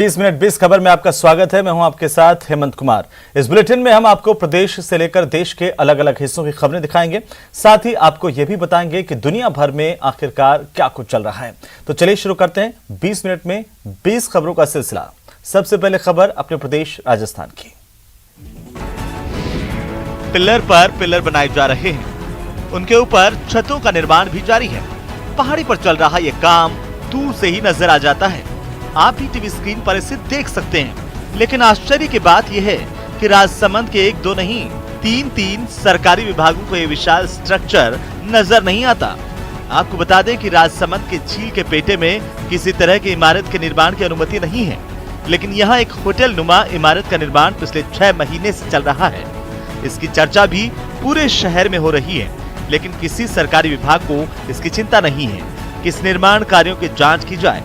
20 minute 20 खबर में आपका स्वागत है। मैं हूं आपके साथ हेमंत कुमार। इस बुलेटिन में हम आपको प्रदेश से लेकर देश के अलग अलग हिस्सों की खबरें दिखाएंगे, साथ ही आपको यह भी बताएंगे कि दुनिया भर में आखिरकार क्या कुछ चल रहा है। तो चलिए शुरू करते हैं 20 मिनट में 20 खबरों का सिलसिला। सबसे पहले खबर अपने प्रदेश राजस्थान की। पिलर पर पिलर बनाए जा रहे हैं, उनके ऊपर छतों का निर्माण भी जारी है। पहाड़ी पर चल रहा यह काम दूर से ही नजर आ जाता है, आप भी टीवी स्क्रीन पर इसे देख सकते हैं। लेकिन आश्चर्य की बात यह है कि राजसमंद के एक दो नहीं तीन सरकारी विभागों को यह विशाल स्ट्रक्चर नजर नहीं आता। आपको बता दें कि राजसमंद के झील के पेटे में किसी तरह की इमारत के निर्माण की अनुमति नहीं है, लेकिन यहाँ एक होटल नुमा इमारत का निर्माण पिछले 6 महीने से चल रहा है। इसकी चर्चा भी पूरे शहर में हो रही है, लेकिन किसी सरकारी विभाग को इसकी चिंता नहीं है कि इस निर्माण कार्यों की जांच की जाए,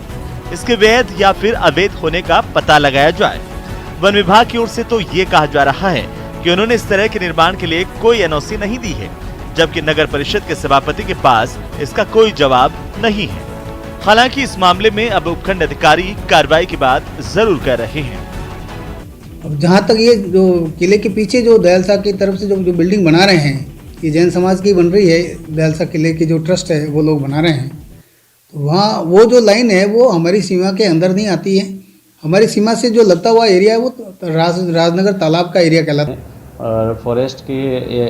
इसके वैध या फिर अवैध होने का पता लगाया जाए। वन विभाग की ओर से तो ये कहा जा रहा है कि उन्होंने इस तरह के निर्माण के लिए कोई एनओसी नहीं दी है, जबकि नगर परिषद के सभापति के पास इसका कोई जवाब नहीं है। हालांकि इस मामले में अब उपखंड अधिकारी कार्रवाई की बात जरूर कर रहे हैं। अब जहाँ तक ये जो किले के पीछे जो दयालसा की तरफ से जो बिल्डिंग बना रहे हैं, ये जैन समाज की बन रही है, दयालसा किले की जो ट्रस्ट है वो लोग बना रहे हैं, तो वहाँ वो जो लाइन है वो हमारी सीमा के अंदर नहीं आती है। हमारी सीमा से जो लगता हुआ एरिया है वो राजनगर तालाब का एरिया कहलाता है। और फॉरेस्ट के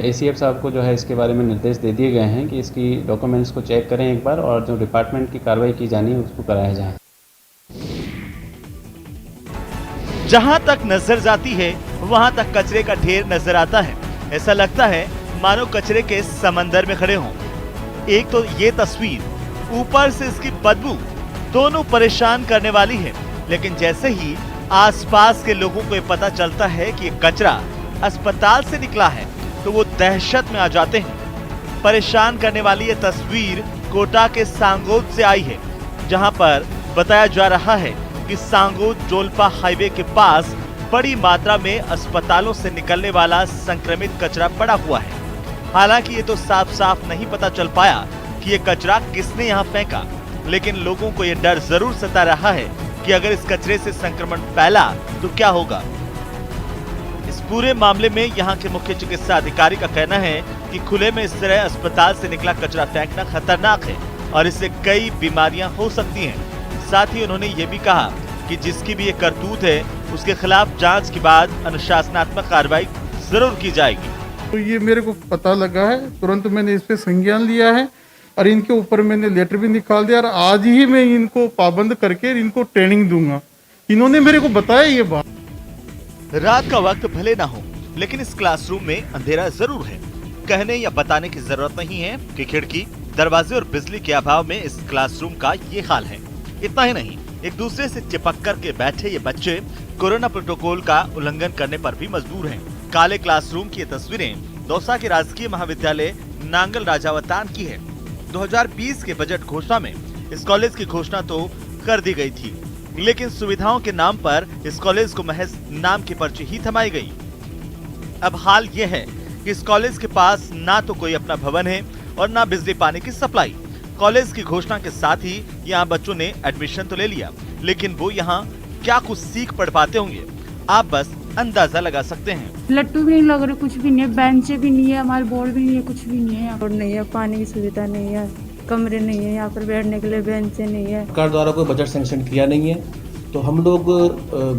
एसीएफ साहब को जो है इसके बारे में निर्देश दे दिए गए हैं कि इसकी डॉक्यूमेंट्स को चेक करें एक बार, और जो डिपार्टमेंट की कार्रवाई की जानी है उसको कराया जाए। जहां तक नजर जाती है वहां तक कचरे का ढेर नजर आता है। ऐसा लगता है मानो कचरे के समंदर में खड़े हों। एक तो ये तस्वीर, ऊपर से इसकी बदबू, दोनों परेशान करने वाली है। लेकिन जैसे ही आसपास के लोगों को ये पता चलता है कि ये कचरा अस्पताल से निकला है, तो वो दहशत में आ जाते हैं। परेशान करने वाली ये तस्वीर कोटा के सांगोद से आई है, जहां पर बताया जा रहा है कि सांगोद जोलपा हाईवे के पास बड़ी मात्रा में अस्पतालों से निकलने वाला संक्रमित कचरा पड़ा हुआ है। हालांकि ये तो साफ साफ नहीं पता चल पाया कि ये कचरा किसने यहाँ फेंका, लेकिन लोगों को ये डर जरूर सता रहा है कि अगर इस कचरे से संक्रमण फैला तो क्या होगा। इस पूरे मामले में यहाँ के मुख्य चिकित्सा अधिकारी का कहना है कि खुले में इस तरह अस्पताल से निकला कचरा फेंकना खतरनाक है और इससे कई बीमारियां हो सकती हैं। साथ ही उन्होंने ये भी कहा कि जिसकी भी ये करतूत है उसके खिलाफ जांच के बाद अनुशासनात्मक कार्रवाई जरूर की जाएगी। तो ये मेरे को पता लगा है, तुरंत मैंने इस पे संज्ञान लिया है और इनके ऊपर मैंने लेटर भी निकाल दिया और आज ही मैं इनको पाबंद करके इनको ट्रेनिंग दूंगा। इन्होंने मेरे को बताया ये बात। रात का वक्त भले ना हो, लेकिन इस क्लासरूम में अंधेरा जरूर है। कहने या बताने की जरूरत नहीं है कि खिड़की, दरवाजे और बिजली के अभाव में इस क्लासरूम का ये हाल है। इतना ही नहीं, एक दूसरे से चिपक कर के बैठे ये बच्चे कोरोना प्रोटोकॉल का उल्लंघन करने पर भी मजबूर हैं। काले क्लासरूम की ये तस्वीरें दौसा के राजकीय महाविद्यालय नांगल राजावतान की है। 2020 के बजट घोषणा में इस कॉलेज की घोषणा तो कर दी गई थी, लेकिन सुविधाओं के नाम पर इस कॉलेज को महज नाम की पर्ची ही थमाई गई। अब हाल ये है कि इस कॉलेज के पास ना तो कोई अपना भवन है और ना बिजली पानी की सप्लाई। कॉलेज की घोषणा के साथ ही यहाँ बच्चों ने एडमिशन तो ले लिया, लेकिन वो यहाँ क्या कुछ सीख पढ़ पाते होंगे, आप बस अंदाजा लगा सकते हैं। लट्टू भी नहीं लग रहे, कुछ भी नहीं है, बेंचे भी नहीं है, हमारे बोर्ड भी नहीं है, कुछ भी नहीं है। रोड नहीं है, पानी की सुविधा नहीं है, कमरे नहीं है, यहाँ पर बैठने के लिए बेंचे नहीं है। सरकार द्वारा कोई बजट सैंक्शन किया नहीं है, तो हम लोग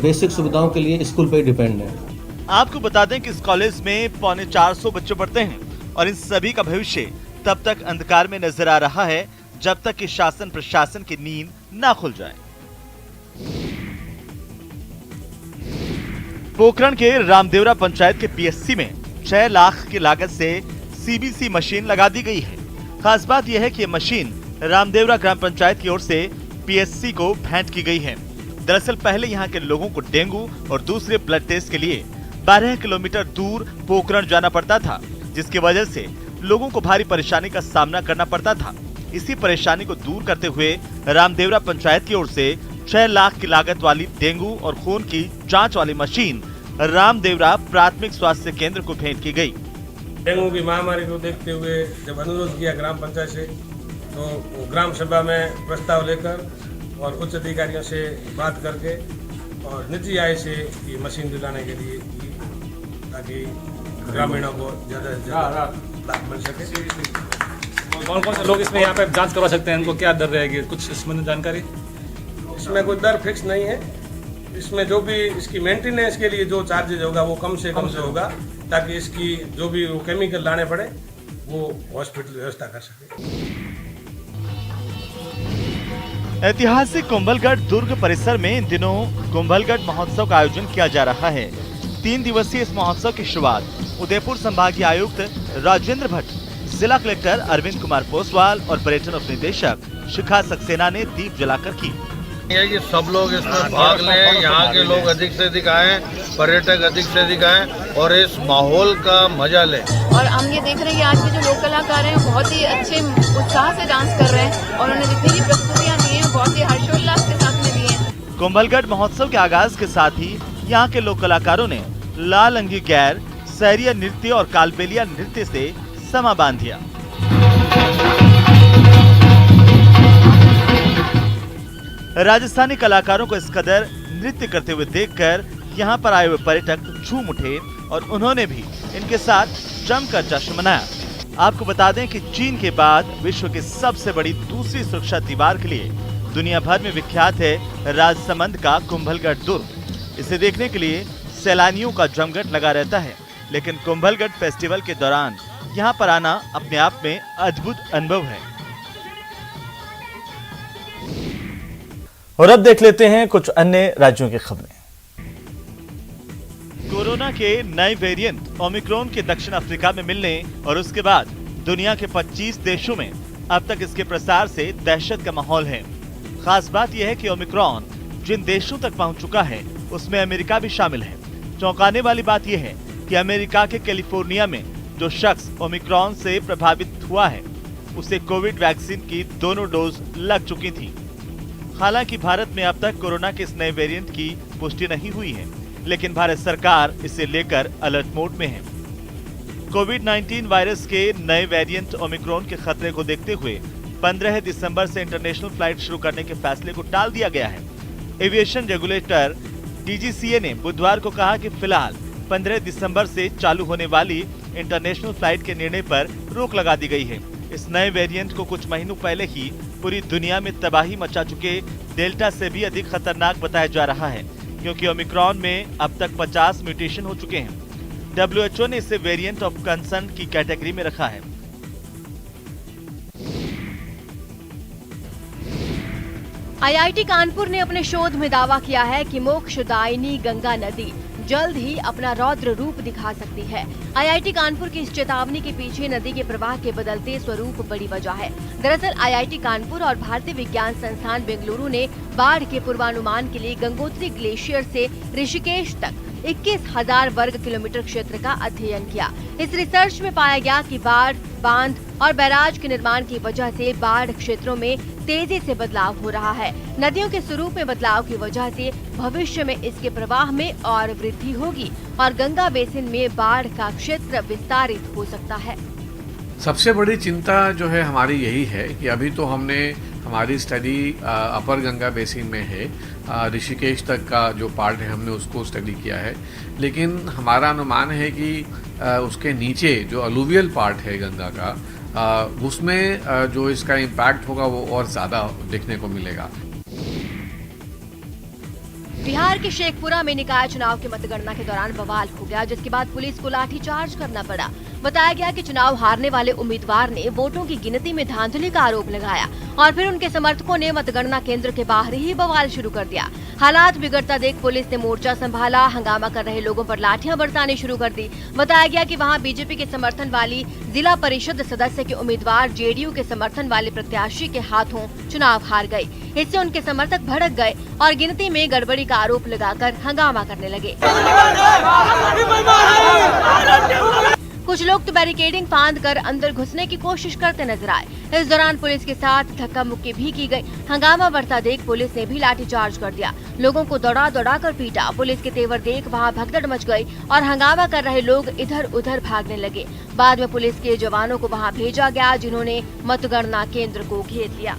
बेसिक सुविधाओं के लिए स्कूल पे डिपेंड हैं। आपको बता दें कि इस कॉलेज में 450 बच्चे पढ़ते हैं और इन सभी का भविष्य तब तक अंधकार में नजर आ रहा है जब तक कि शासन प्रशासन की नींद ना खुल जाए। पोखरण के रामदेवरा पंचायत के पीएससी में 6 लाख की लागत से सीबीसी मशीन लगा दी गई है। खास बात यह है कि यह मशीन रामदेवरा ग्राम पंचायत की ओर से पीएससी को भेंट की गई है। दरअसल पहले यहाँ के लोगों को डेंगू और दूसरे ब्लड टेस्ट के लिए 12 किलोमीटर दूर पोखरण जाना पड़ता था, जिसकी वजह से लोगों को भारी परेशानी का सामना करना पड़ता था। इसी परेशानी को दूर करते हुए रामदेवरा पंचायत की ओर से 6 लाख की लागत वाली डेंगू और खून की जांच वाली मशीन रामदेवरा प्राथमिक स्वास्थ्य केंद्र को भेंट की गई। डेंगू की महामारी को देखते हुए जब अनुरोध किया ग्राम पंचायत से, तो ग्राम सभा में प्रस्ताव लेकर और उच्च अधिकारियों से बात करके और निजी आय से ये मशीन दिलाने के लिए ताकि ग्रामीणों को ज़्यादा से ज़्यादा लाभ मिल सके। कौन कौन से लोग इसमें यहाँ पे जांच करवा सकते हैं, इनको क्या दर रहेगी, कुछ इसमें जानकारी? इसमें कोई दर फिक्स नहीं है। इसमें जो भी इसकी मेंटेनेंस के लिए जो चार्जेज होगा वो कम से होगा, ताकि इसकी जो भी वो केमिकल लाने पड़े वो हॉस्पिटल व्यवस्था कर सके। ऐतिहासिक कुंभलगढ़ दुर्ग परिसर में इन दिनों कुंभलगढ़ महोत्सव का आयोजन किया जा रहा है। 3 दिवसीय इस महोत्सव की शुरुआत उदयपुर संभागीय आयुक्त राजेंद्र भट्ट, जिला कलेक्टर अरविंद कुमार पोसवाल और पर्यटन उप निदेशक शिखा सक्सेना ने दीप जलाकर की। ये कि सब लोग इसमें भाग लें, यहाँ के लोग अधिक से अधिक आए, पर्यटक अधिक से अधिक आए और इस माहौल का मजा लें। और हम ये देख रहे हैं कि आज के जो लोक कलाकार हैं बहुत ही अच्छे उत्साह से डांस कर रहे हैं और उन्होंने जितनी भी प्रस्तुतियाँ दी हैं बहुत ही हर्षोल्लास के साथ में दी हैं। कुंभलगढ़ महोत्सव के आगाज के साथ ही यहाँ के लोक कलाकारों ने लाल अंगी गैर, सहरिया नृत्य और कालबेलिया नृत्य से समा बांध दिया। राजस्थानी कलाकारों को इस कदर नृत्य करते हुए देखकर यहाँ पर आए हुए पर्यटक झूम उठे और उन्होंने भी इनके साथ जमकर जश्न मनाया। आपको बता दें कि चीन के बाद विश्व की सबसे बड़ी दूसरी सुरक्षा दीवार के लिए दुनिया भर में विख्यात है राजसमंद का कुंभलगढ़ दुर्ग। इसे देखने के लिए सैलानियों का जमघट लगा रहता है, लेकिन कुंभलगढ़ फेस्टिवल के दौरान यहाँ पर आना अपने आप में अद्भुत अनुभव है। और अब देख लेते हैं कुछ अन्य राज्यों की खबरें। कोरोना के नए वेरिएंट ओमिक्रॉन के दक्षिण अफ्रीका में मिलने और उसके बाद दुनिया के 25 देशों में अब तक इसके प्रसार से दहशत का माहौल है। खास बात यह है कि ओमिक्रॉन जिन देशों तक पहुंच चुका है उसमें अमेरिका भी शामिल है। चौंकाने वाली बात यह है कि अमेरिका के कैलिफोर्निया में जो शख्स ओमिक्रॉन से प्रभावित हुआ है उसे कोविड वैक्सीन की दोनों डोज लग चुकी थी। हालांकि भारत में अब तक कोरोना के इस नए वेरिएंट की पुष्टि नहीं हुई है, लेकिन भारत सरकार इसे लेकर अलर्ट मोड में है। कोविड-19 वायरस के नए वेरिएंट ओमिक्रॉन के खतरे को देखते हुए 15 दिसंबर से इंटरनेशनल फ्लाइट शुरू करने के फैसले को टाल दिया गया है। एविएशन रेगुलेटर DGCA ने बुधवार को कहा कि फिलहाल 15 दिसंबर से चालू होने वाली इंटरनेशनल फ्लाइट के निर्णय पर रोक लगा दी गई है। इस नए वेरिएंट को कुछ महीनों पहले ही पूरी दुनिया में तबाही मचा चुके डेल्टा से भी अधिक खतरनाक बताया जा रहा है, क्योंकि ओमिक्रॉन में अब तक 50 म्यूटेशन हो चुके हैं। WHO ने इसे वेरिएंट ऑफ कंसर्न की कैटेगरी में रखा है। IIT कानपुर ने अपने शोध में दावा किया है कि मोक्षदायिनी गंगा नदी जल्द ही अपना रौद्र रूप दिखा सकती है। IIT कानपुर की इस चेतावनी के पीछे नदी के प्रवाह के बदलते स्वरूप बड़ी वजह है। दरअसल IIT कानपुर और भारतीय विज्ञान संस्थान बेंगलुरु ने बाढ़ के पूर्वानुमान के लिए गंगोत्री ग्लेशियर से ऋषिकेश तक 21,000 वर्ग किलोमीटर क्षेत्र का अध्ययन किया। इस रिसर्च में पाया गया कि बाढ़, बांध और बैराज के निर्माण की वजह से बाढ़ क्षेत्रों में तेजी से बदलाव हो रहा है। नदियों के स्वरूप में बदलाव की वजह से भविष्य में इसके प्रवाह में और वृद्धि होगी और गंगा बेसिन में बाढ़ का क्षेत्र विस्तारित हो सकता है। सबसे बड़ी चिंता जो है हमारी यही है कि अभी तो हमने हमारी स्टडी अपर गंगा बेसिन में है, ऋषिकेश तक का जो पार्ट है हमने उसको स्टडी किया है, लेकिन हमारा अनुमान है कि उसके नीचे जो अलुवियल पार्ट है गंगा का उसमें जो इसका इम्पैक्ट होगा वो और ज़्यादा देखने को मिलेगा। बिहार के शेखपुरा में निकाय चुनाव के मतगणना के दौरान बवाल हो गया, जिसके बाद पुलिस को लाठीचार्ज करना पड़ा। बताया गया कि चुनाव हारने वाले उम्मीदवार ने वोटों की गिनती में धांधली का आरोप लगाया और फिर उनके समर्थकों ने मतगणना केंद्र के बाहर ही बवाल शुरू कर दिया। हालात बिगड़ता देख पुलिस ने मोर्चा संभाला, हंगामा कर रहे लोगों पर लाठियां बरसानी शुरू कर दी। बताया गया कि वहां बीजेपी के समर्थन वाली जिला परिषद सदस्य के उम्मीदवार जेडीयू के समर्थन वाले प्रत्याशी के हाथों चुनाव हार गए। इससे उनके समर्थक भड़क गए और गिनती में गड़बड़ी का आरोप लगाकर हंगामा करने लगे। कुछ लोग तो बैरिकेडिंग फांद कर अंदर घुसने की कोशिश करते नजर आए। इस दौरान पुलिस के साथ धक्का मुक्की भी की गई। हंगामा बढ़ता देख पुलिस ने भी लाठीचार्ज कर दिया, लोगों को दौड़ा दौड़ा कर पीटा। पुलिस के तेवर देख वहां भगदड़ मच गई और हंगामा कर रहे लोग इधर उधर भागने लगे। बाद में पुलिस के जवानों को वहां भेजा गया, जिन्होंने मतगणना केंद्र को घेर लिया।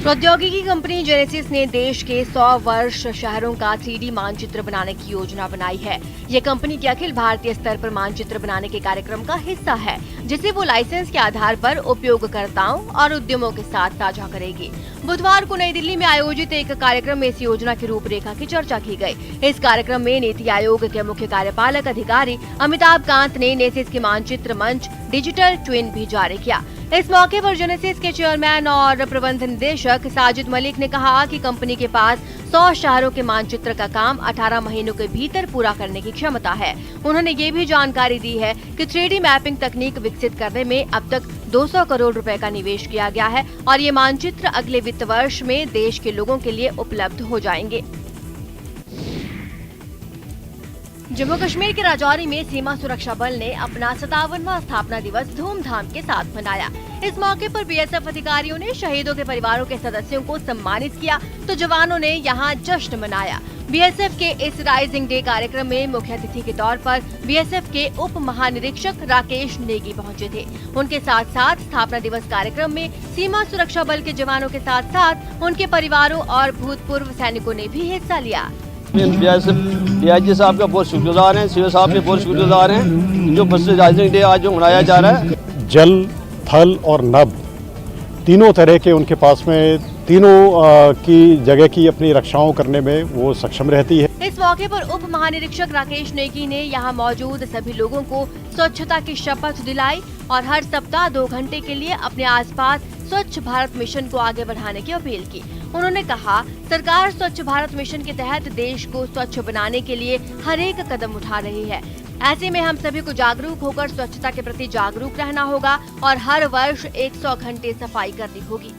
प्रौद्योगिकी कंपनी जेनेसिस ने देश के 100 वर्ष शहरों का 3D मानचित्र बनाने की योजना बनाई है। ये कंपनी के अखिल भारतीय स्तर पर मानचित्र बनाने के कार्यक्रम का हिस्सा है, जिसे वो लाइसेंस के आधार पर उपयोगकर्ताओं और उद्यमों के साथ साझा करेगी। बुधवार को नई दिल्ली में आयोजित एक कार्यक्रम में इस योजना की रूपरेखा की चर्चा की गई। इस कार्यक्रम में नीति आयोग के मुख्य कार्यपालक अधिकारी अमिताभ कांत ने नेसिस के मानचित्र मंच डिजिटल ट्विन भी जारी किया। इस मौके पर जेनेसिस के चेयरमैन और प्रबंध निदेशक साजिद मलिक ने कहा कि कंपनी के पास 100 शहरों के मानचित्र का काम 18 महीनों के भीतर पूरा करने की क्षमता है। उन्होंने ये भी जानकारी दी है कि 3D मैपिंग तकनीक विकसित करने में अब तक 200 करोड़ रुपए का निवेश किया गया है और ये मानचित्र अगले वित्त वर्ष में देश के लोगों के लिए उपलब्ध हो जाएंगे। जम्मू कश्मीर के राजौरी में सीमा सुरक्षा बल ने अपना 57वां स्थापना दिवस धूमधाम के साथ मनाया। इस मौके पर बीएसएफ अधिकारियों ने शहीदों के परिवारों के सदस्यों को सम्मानित किया तो जवानों ने यहां जश्न मनाया। बीएसएफ के इस राइजिंग डे कार्यक्रम में मुख्य अतिथि के तौर पर बीएसएफ के उप महानिरीक्षक राकेश नेगी पहुंचे थे। उनके साथ साथ स्थापना दिवस कार्यक्रम में सीमा सुरक्षा बल के जवानों के साथ साथ उनके परिवारों और भूतपूर्व सैनिकों ने भी हिस्सा लिया। डीआईजी साहब का बहुत शुक्रगुजार हैं, सीओ साहब के बहुत शुक्रगुजार हैं जो बस राइजिंग डे आज जो मनाया जा रहा है। जल, थल और नभ तीनों तरह के उनके पास में तीनों की जगह की अपनी रक्षाओं करने में वो सक्षम रहती है। इस मौके पर उप महानिरीक्षक राकेश नेगी ने यहां मौजूद सभी लोगों को स्वच्छता की शपथ दिलाई और हर सप्ताह 2 घंटे के लिए अपने आसपास स्वच्छ भारत मिशन को आगे बढ़ाने की अपील की। उन्होंने कहा, सरकार स्वच्छ भारत मिशन के तहत देश को स्वच्छ बनाने के लिए हर एक कदम उठा रही है। ऐसे में हम सभी को जागरूक होकर स्वच्छता के प्रति जागरूक रहना होगा और हर वर्ष 100 घंटे सफाई करनी होगी।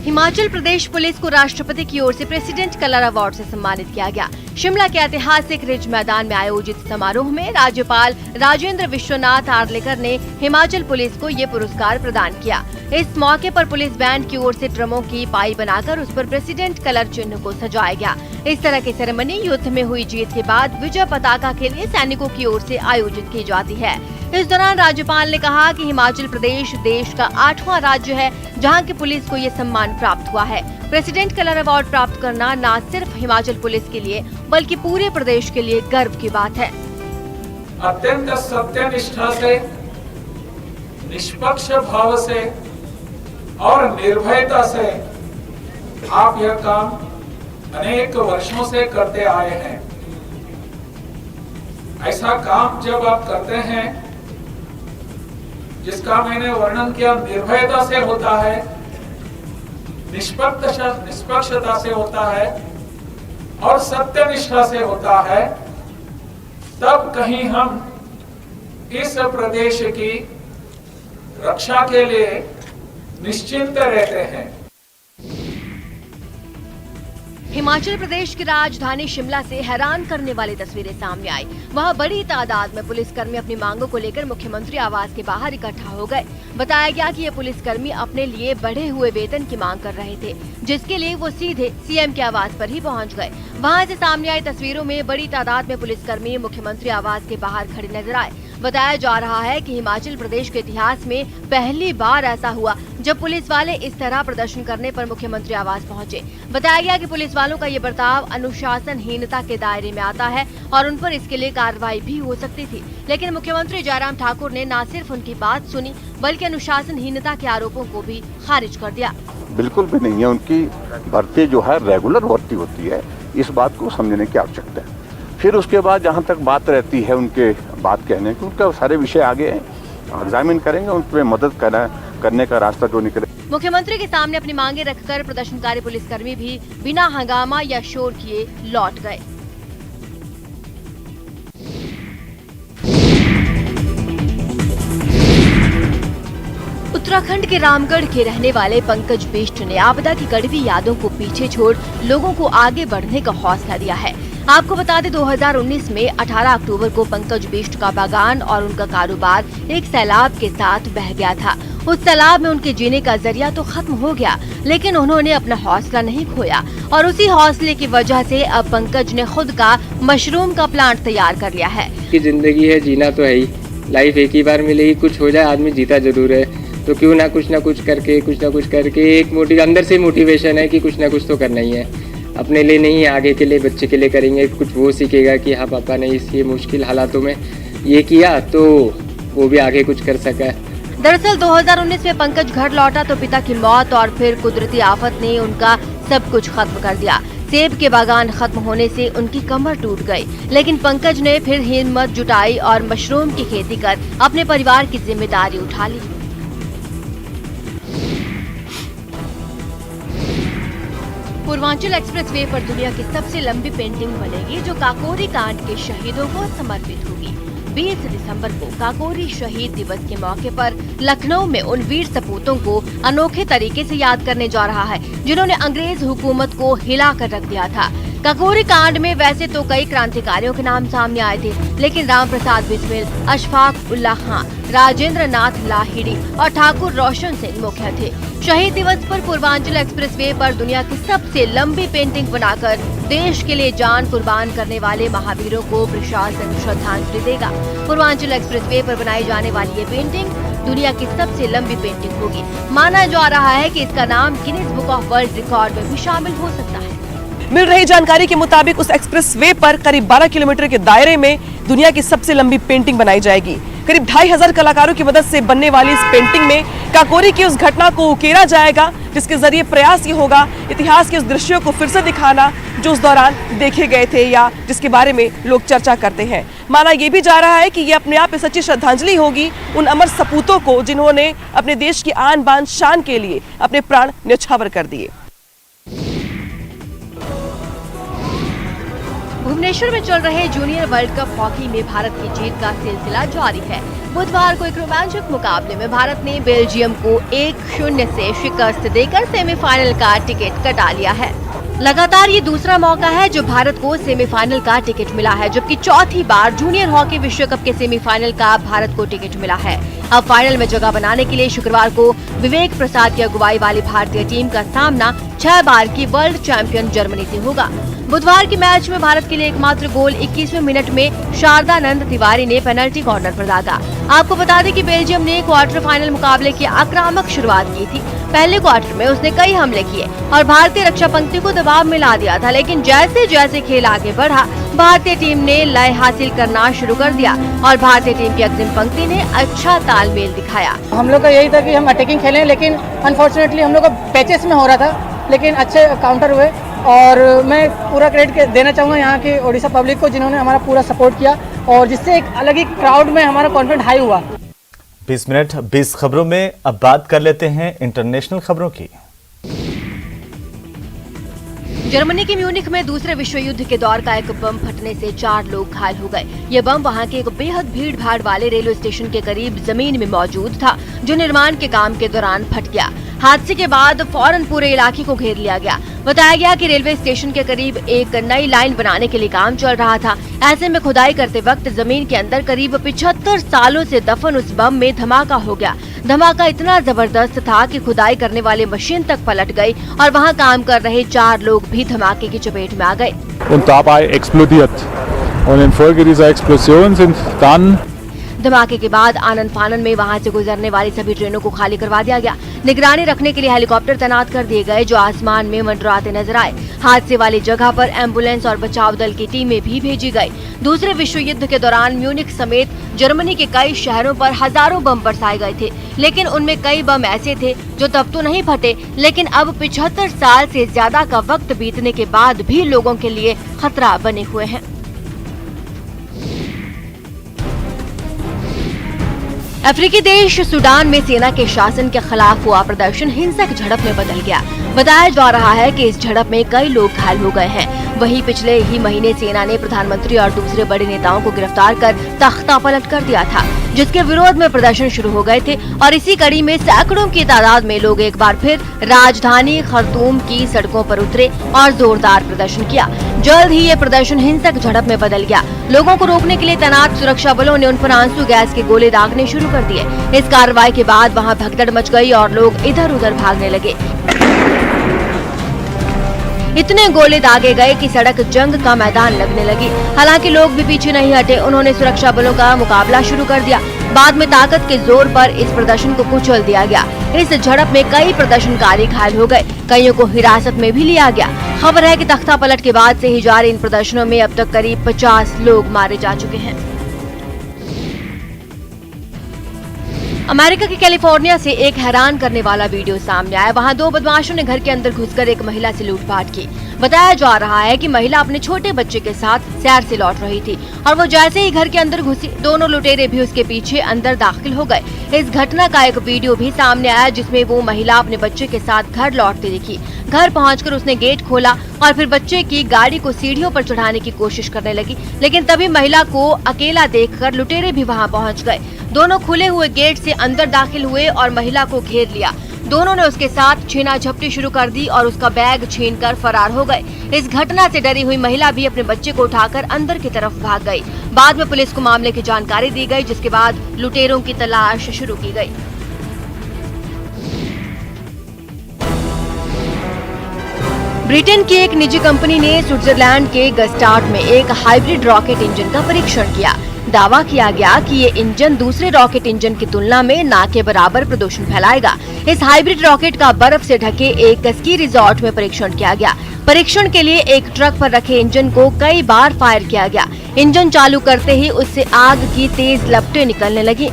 हिमाचल प्रदेश पुलिस को राष्ट्रपति की ओर से प्रेसिडेंट कलर अवार्ड से सम्मानित किया गया। शिमला के ऐतिहासिक रिज मैदान में आयोजित समारोह में राज्यपाल राजेंद्र विश्वनाथ आर्लेकर ने हिमाचल पुलिस को ये पुरस्कार प्रदान किया। इस मौके पर पुलिस बैंड की ओर से ड्रमों की पाई बनाकर उस पर प्रेसिडेंट कलर चिन्ह को सजाया गया। इस तरह की सेरेमनी युद्ध में हुई जीत के बाद विजय पताका के लिए सैनिकों की ओर से आयोजित की जाती है। इस दौरान राज्यपाल ने कहा कि हिमाचल प्रदेश देश का 8वां राज्य है जहां की पुलिस को ये सम्मान प्राप्त हुआ है। प्रेसिडेंट कलर अवार्ड प्राप्त करना न सिर्फ हिमाचल पुलिस के लिए बल्कि पूरे प्रदेश के लिए गर्व की बात है। अत्यंत सत्यनिष्ठा से, निष्पक्ष भाव से और निर्भयता से आप यह काम अनेक वर्षों से करते आए हैं। ऐसा काम जब आप करते हैं जिसका मैंने वर्णन किया, निर्भयता से होता है, निष्पक्षता से होता है और सत्यनिष्ठा से होता है, तब कहीं हम इस प्रदेश की रक्षा के लिए निश्चिंत रहते हैं। हिमाचल प्रदेश की राजधानी शिमला से हैरान करने वाली तस्वीरें सामने आई। वहां बड़ी तादाद में पुलिसकर्मी अपनी मांगों को लेकर मुख्यमंत्री आवास के बाहर इकट्ठा हो गए। बताया गया कि ये पुलिसकर्मी अपने लिए बढ़े हुए वेतन की मांग कर रहे थे, जिसके लिए वो सीधे सीएम के आवास पर ही पहुंच गए। वहां से सामने आई तस्वीरों में बड़ी तादाद में पुलिसकर्मी मुख्यमंत्री आवास के बाहर खड़े नजर आए। बताया जा रहा है कि हिमाचल प्रदेश के इतिहास में पहली बार ऐसा हुआ जब पुलिस वाले इस तरह प्रदर्शन करने पर मुख्यमंत्री आवास पहुंचे। बताया गया कि पुलिस वालों का ये बर्ताव अनुशासनहीनता के दायरे में आता है और उन पर इसके लिए कार्रवाई भी हो सकती थी, लेकिन मुख्यमंत्री जयराम ठाकुर ने न सिर्फ उनकी बात सुनी बल्कि अनुशासनहीनता के आरोपों को भी खारिज कर दिया। बिल्कुल भी नहीं है, उनकी भर्ती जो है रेगुलर भर्ती होती है, इस बात को समझने की आवश्यकता है। फिर उसके बाद जहाँ तक बात रहती है उनके बात कहने की, उनका सारे विषय आगे हैं, एग्जामिन करेंगे, उन पर मदद करने का रास्ता जो निकले। मुख्यमंत्री के सामने अपनी मांगे रखकर प्रदर्शनकारी पुलिसकर्मी भी बिना हंगामा या शोर किए लौट गए। उत्तराखंड के रामगढ़ के रहने वाले पंकज बिष्ट ने आपदा की कड़वी यादों को पीछे छोड़ लोगों को आगे बढ़ने का हौसला दिया है। आपको बता दें 2019 में 18 अक्टूबर को पंकज बिष्ट का बागान और उनका कारोबार एक सैलाब के साथ बह गया था। उस सैलाब में उनके जीने का जरिया तो खत्म हो गया, लेकिन उन्होंने अपना हौसला नहीं खोया और उसी हौसले की वजह से अब पंकज ने खुद का मशरूम का प्लांट तैयार कर लिया है। जिंदगी है, जीना तो है ही, लाइफ एक ही बार मिलेगी, कुछ हो जाए आदमी जीता जरूर है। तो क्यों ना कुछ करके एक अंदर से मोटिवेशन है कि कुछ ना कुछ तो करना ही है, अपने लिए नहीं आगे के लिए बच्चे के लिए करेंगे कुछ। वो सीखेगा कि हाँ पापा ने इस ये मुश्किल हालातों में ये किया तो वो भी आगे कुछ कर सका। दरअसल 2019 में पंकज घर लौटा तो पिता की मौत और फिर कुदरती आफत ने उनका सब कुछ खत्म कर दिया। सेब के बागान खत्म होने से उनकी कमर टूट गई, लेकिन पंकज ने फिर हिम्मत जुटाई और मशरूम की खेती कर अपने परिवार की जिम्मेदारी उठा ली। पूर्वांचल एक्सप्रेसवे पर दुनिया की सबसे लंबी पेंटिंग बनेगी जो काकोरी कांड के शहीदों को समर्पित होगी। 20 दिसंबर को काकोरी शहीद दिवस के मौके पर लखनऊ में उन वीर सपूतों को अनोखे तरीके से याद करने जा रहा है जिन्होंने अंग्रेज हुकूमत को हिला कर रख दिया था। काकोरी कांड में वैसे तो कई क्रांतिकारियों के नाम सामने आए थे, लेकिन राम प्रसाद बिस्मिल, अशफाक उल्लाह खां, राजेंद्र नाथ लाहिड़ी और ठाकुर रोशन सिंह मुख्य थे। शहीद दिवस पर पूर्वांचल एक्सप्रेसवे पर दुनिया की सबसे लंबी पेंटिंग बनाकर देश के लिए जान कुर्बान करने वाले महावीरों को प्रशासन श्रद्धांजलि देगा। पूर्वांचल एक्सप्रेसवे पर बनाई जाने वाली ये पेंटिंग दुनिया की सबसे लंबी पेंटिंग होगी। माना जा रहा है कि इसका नाम Guinness book of world record में भी शामिल हो सकता है। मिल रही जानकारी के मुताबिक उस एक्सप्रेसवे पर करीब 12 किलोमीटर के दायरे में दुनिया की सबसे लंबी पेंटिंग बनाई जाएगी। करीब 2500 कलाकारों की मदद से बनने वाली इस पेंटिंग में काकोरी की उस घटना को उकेरा जाएगा, जिसके जरिए प्रयास ये होगा इतिहास के उस दृश्यों को फिर से दिखाना जो उस दौरान देखे गए थे या जिसके बारे में लोग चर्चा करते हैं। माना ये भी जा रहा है कि ये अपने आप में सच्ची श्रद्धांजलि होगी उन अमर सपूतों को जिन्होंने अपने देश की आन बान शान के लिए अपने प्राण न्यौछावर कर दिए। भुवनेश्वर में चल रहे जूनियर वर्ल्ड कप हॉकी में भारत की जीत का सिलसिला जारी है। बुधवार को एक रोमांचक मुकाबले में भारत ने बेल्जियम को 1-0 से शिकस्त देकर सेमीफाइनल का टिकट कटा लिया है। लगातार ये दूसरा मौका है जो भारत को सेमीफाइनल का टिकट मिला है, जबकि चौथी बार जूनियर हॉकी विश्व कप के सेमीफाइनल का भारत को टिकट मिला है। अब फाइनल में जगह बनाने के लिए शुक्रवार को विवेक प्रसाद की अगुवाई वाली भारतीय टीम का सामना 6 बार की वर्ल्ड चैंपियन जर्मनी से होगा। बुधवार के मैच में भारत के लिए एकमात्र गोल 21वें मिनट में शारदानंद तिवारी ने पेनल्टी कॉर्नर पर दागा। आपको बता दें कि बेल्जियम ने क्वार्टर फाइनल मुकाबले की आक्रामक शुरुआत की थी। पहले क्वार्टर में उसने कई हमले किए और भारतीय रक्षा पंक्ति को दबाव में ला दिया था, लेकिन जैसे जैसे खेल आगे बढ़ा भारतीय टीम ने लय हासिल करना शुरू कर दिया और भारतीय टीम की अग्रिम पंक्ति ने अच्छा तालमेल दिखाया। हम लोग का यही था कि हम अटैकिंग खेलें, लेकिन अनफॉर्चुनेटली हम लोग का पैचेस में हो रहा था, लेकिन अच्छे काउंटर हुए और मैं पूरा क्रेडिट देना चाहूँगा यहाँ की ओडिशा पब्लिक को जिन्होंने हमारा पूरा सपोर्ट किया और जिससे एक अलग ही क्राउड में हमारा कॉन्फिडेंस हाई हुआ। 20 मिनट 20 खबरों में अब बात कर लेते हैं इंटरनेशनल खबरों की। जर्मनी के म्यूनिख में दूसरे विश्व युद्ध के दौर का एक बम फटने से 4 लोग घायल हो गए। ये बम वहां के एक बेहद भीड़ भाड़ वाले रेलवे स्टेशन के करीब जमीन में मौजूद था, जो निर्माण के काम के दौरान फट गया। हादसे के बाद फौरन पूरे इलाके को घेर लिया गया। बताया गया कि रेलवे स्टेशन के करीब एक नई लाइन बनाने के लिए काम चल रहा था। ऐसे में खुदाई करते वक्त जमीन के अंदर करीब 75 सालों से दफन उस बम में धमाका हो गया। धमाका इतना जबरदस्त था कि खुदाई करने वाली मशीन तक पलट गई और वहां काम कर रहे 4 लोग भी धमाके की चपेट में आ गए। Und dabei explodiert. Und infolge dieser Explosion sind dann धमाके के बाद आनन फानन में वहां से गुजरने वाली सभी ट्रेनों को खाली करवा दिया गया। निगरानी रखने के लिए हेलीकॉप्टर तैनात कर दिए गए जो आसमान में मंडराते नजर आए। हादसे वाली जगह पर एम्बुलेंस और बचाव दल की टीमें भी भेजी गई। दूसरे विश्व युद्ध के दौरान म्यूनिख समेत जर्मनी के कई शहरों पर हजारों बम बरसाए गए थे, लेकिन उनमें कई बम ऐसे थे जो तब तो नहीं फटे, लेकिन अब 75 साल से ज्यादा का वक्त बीतने के बाद भी लोगों के लिए खतरा बने हुए हैं। अफ्रीकी देश सूडान में सेना के शासन के खिलाफ हुआ प्रदर्शन हिंसक झड़प में बदल गया। बताया जा रहा है कि इस झड़प में कई लोग घायल हो गए हैं। वहीं पिछले ही महीने सेना ने प्रधानमंत्री और दूसरे बड़े नेताओं को गिरफ्तार कर तख्ता पलट कर दिया था, जिसके विरोध में प्रदर्शन शुरू हो गए थे और इसी कड़ी में सैकड़ों की तादाद में लोग एक बार फिर राजधानी खर्तूम की सड़कों पर उतरे और जोरदार प्रदर्शन किया। जल्द ही ये प्रदर्शन हिंसक झड़प में बदल गया। लोगों को रोकने के लिए तैनात सुरक्षा बलों ने उन पर आंसू गैस के गोले दागने शुरू कर दिए। इस कार्रवाई के बाद वहां भगदड़ मच गई और लोग इधर उधर भागने लगे। इतने गोले दागे गए कि सड़क जंग का मैदान लगने लगी। हालांकि लोग भी पीछे नहीं हटे, उन्होंने सुरक्षा बलों का मुकाबला शुरू कर दिया। बाद में ताकत के जोर पर इस प्रदर्शन को कुचल दिया गया। इस झड़प में कई प्रदर्शनकारी घायल हो गए, कईयों को हिरासत में भी लिया गया। खबर है कि तख्ता पलट के बाद से ही जारी इन प्रदर्शनों में अब तक करीब 50 लोग मारे जा चुके हैं। अमेरिका के कैलिफोर्निया से एक हैरान करने वाला वीडियो सामने आया। वहां 2 बदमाशों ने घर के अंदर घुसकर एक महिला से लूटपाट की। बताया जा रहा है कि महिला अपने छोटे बच्चे के साथ सैर से लौट रही थी और वो जैसे ही घर के अंदर घुसी, दोनों लुटेरे भी उसके पीछे अंदर दाखिल हो गए। इस घटना का एक वीडियो भी सामने आया जिसमें वो महिला अपने बच्चे के साथ घर लौटती दिखी। घर पहुंचकर उसने गेट खोला और फिर बच्चे की गाड़ी को सीढ़ियों पर चढ़ाने की कोशिश करने लगी, लेकिन तभी महिला को अकेला देखकर लुटेरे भी वहां पहुंच गए। दोनों खुले हुए गेट से अंदर दाखिल हुए और महिला को घेर लिया। दोनों ने उसके साथ छीना झपटी शुरू कर दी और उसका बैग छीनकर फरार हो गए। इस घटना से डरी हुई महिला भी अपने बच्चे को उठाकर अंदर की तरफ भाग गई। बाद में पुलिस को मामले की जानकारी दी गई, जिसके बाद लुटेरों की तलाश शुरू की गई। ब्रिटेन की एक निजी कंपनी ने स्विट्जरलैंड के गस्टार्ट में एक हाइब्रिड रॉकेट इंजन का परीक्षण किया। दावा किया गया कि ये इंजन दूसरे रॉकेट इंजन की तुलना में ना के बराबर प्रदूषण फैलाएगा। इस हाइब्रिड रॉकेट का बर्फ से ढके एक स्की रिजॉर्ट में परीक्षण किया गया। परीक्षण के लिए एक ट्रक पर रखे इंजन को कई बार फायर किया गया। इंजन चालू करते ही उससे आग की तेज लपटें निकलने लगी।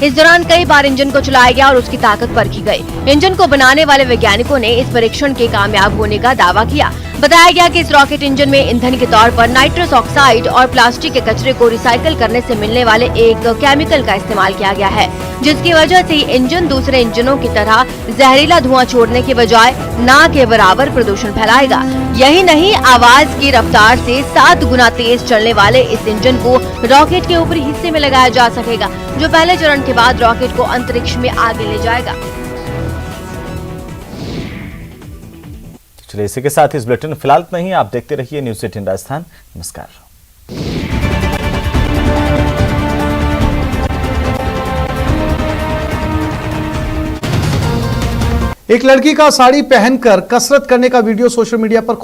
इस दौरान कई बार इंजन को चलाया गया और उसकी ताकत परखी गई। इंजन को बनाने वाले वैज्ञानिकों ने इस परीक्षण के कामयाब होने का दावा किया। बताया गया कि इस रॉकेट इंजन में ईंधन के तौर पर नाइट्रस ऑक्साइड और प्लास्टिक के कचरे को रिसाइकल करने से मिलने वाले एक केमिकल का इस्तेमाल किया गया है, जिसकी वजह से इंजन दूसरे इंजनों की तरह जहरीला धुआं छोड़ने के बजाय ना के बराबर प्रदूषण फैलाएगा। यही नहीं, आवाज की रफ्तार से 7 गुना तेज चलने वाले इस इंजन को रॉकेट के ऊपरी हिस्से में लगाया जा सकेगा, जो पहले चरण के बाद रॉकेट को अंतरिक्ष में आगे ले जाएगा। चलिए, इसी के साथ इस बुलेटिन में फिलहाल नहीं, आप देखते रहिए न्यूज़ 18 राजस्थान। नमस्कार। एक लड़की का साड़ी पहनकर कसरत करने का वीडियो सोशल मीडिया पर